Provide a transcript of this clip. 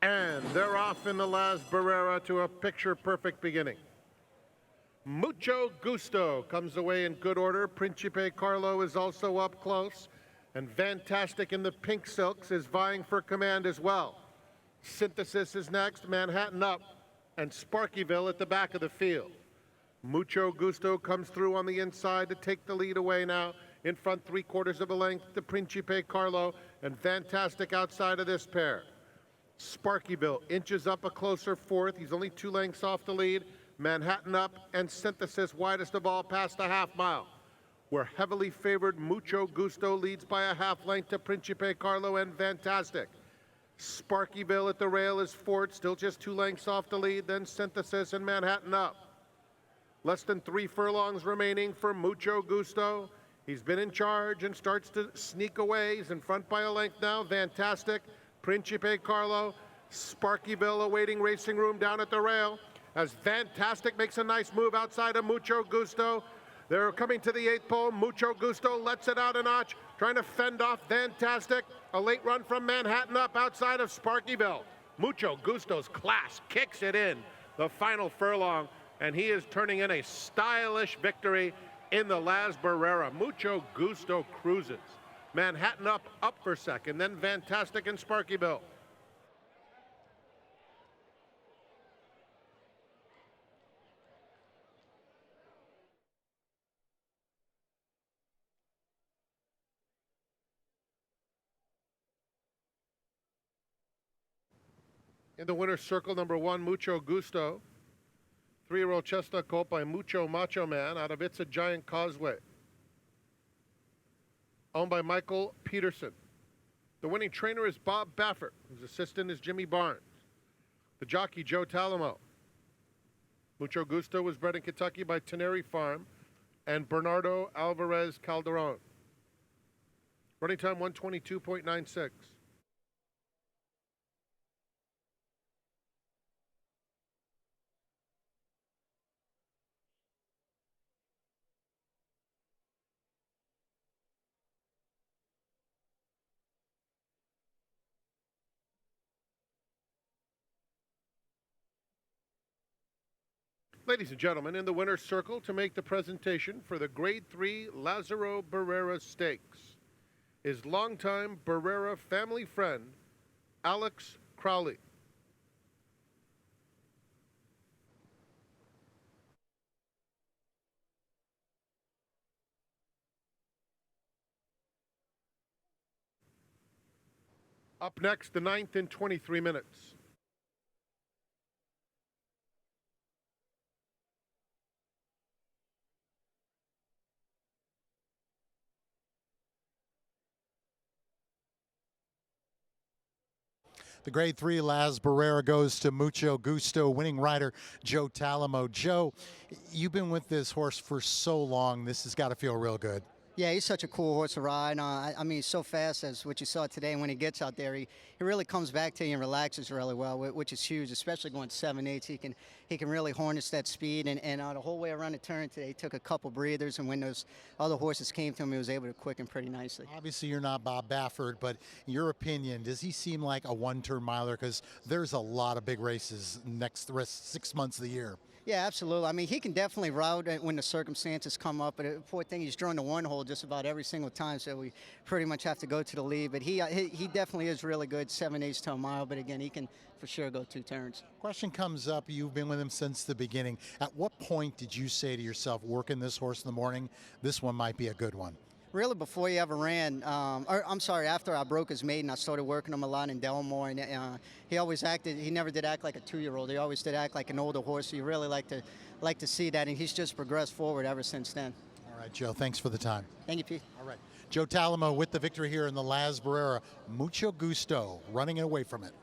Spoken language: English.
And they're off in the Lazaro Barrena to a picture-perfect beginning. Mucho Gusto comes away in good order. Principe Carlo is also up close. And Fantastic in the pink silks is vying for command as well. Synthesis is next, Manhattan up, and Sparkyville at the back of the field. Mucho Gusto comes through on the inside to take the lead away now. In front, 3/4 of a length to Principe Carlo, and Fantastic outside of this pair. Sparkyville inches up a closer fourth. He's only 2 lengths off the lead. Manhattan up, and Synthesis widest of all past the half mile. Where heavily favored Mucho Gusto leads by a half length to Principe Carlo and Fantastic. Sparkyville at the rail is fourth, still just 2 lengths off the lead, then Synthesis and Manhattan up. Less than 3 furlongs remaining for Mucho Gusto. He's been in charge and starts to sneak away. He's in front by a length now. Fantastic, Principe Carlo, Sparkyville awaiting racing room down at the rail. As Fantastic makes a nice move outside of Mucho Gusto. They're coming to the 8th pole. Mucho Gusto lets it out a notch, trying to fend off Fantastic. A late run from Manhattan up outside of Sparkyville. Mucho Gusto's class kicks it in the final furlong, and he is turning in a stylish victory in the Lazaro Barrena. Mucho Gusto cruises. Manhattan up for second, then Fantastic and Sparkyville. In the winner's circle, number 1, Mucho Gusto. 3-year-old chestnut colt by Mucho Macho Man out of It's a Giant Causeway. Owned by Michael Peterson. The winning trainer is Bob Baffert, whose assistant is Jimmy Barnes. The jockey, Joe Talamo. Mucho Gusto was bred in Kentucky by Teneri Farm and Bernardo Alvarez Calderon. Running time 122.96. Ladies and gentlemen, in the winner's circle to make the presentation for the Grade 3 Lazaro Barrena Stakes is longtime Barrera family friend, Alex Crowley. Up next, the 9th in 23 minutes. The Grade 3 Lazaro Barrena goes to Mucho Gusto, winning rider Joe Talamo. Joe, you've been with this horse for so long. This has got to feel real good. Yeah, he's such a cool horse to ride. I mean, he's so fast, as what you saw today. And when he gets out there, he really comes back to you and relaxes really well, which is huge, especially going 7/8. He can really harness that speed. And the whole way around the turn today, he took a couple breathers. And when those other horses came to him, he was able to quicken pretty nicely. Obviously, you're not Bob Baffert, but in your opinion, does he seem like a one-turn miler? Because there's a lot of big races next the rest 6 months of the year. Yeah, absolutely. I mean, he can definitely route when the circumstances come up. But the poor thing, he's drawn the 1 hole just about every single time, so we pretty much have to go to the lead. But he definitely is really good, 7/8 to a mile. But again, he can for sure go 2 turns. Question comes up. You've been with him since the beginning. At what point did you say to yourself, working this horse in the morning, this one might be a good one? Really, before he ever ran, after I broke his maiden, I started working him a lot in Delmore, and he always acted, he never did act like a 2-year-old. He always did act like an older horse, so you really like to see that, and he's just progressed forward ever since then. All right, Joe, thanks for the time. Thank you, Pete. All right. Joe Talamo with the victory here in the Lazaro Barrena. Mucho Gusto running away from it.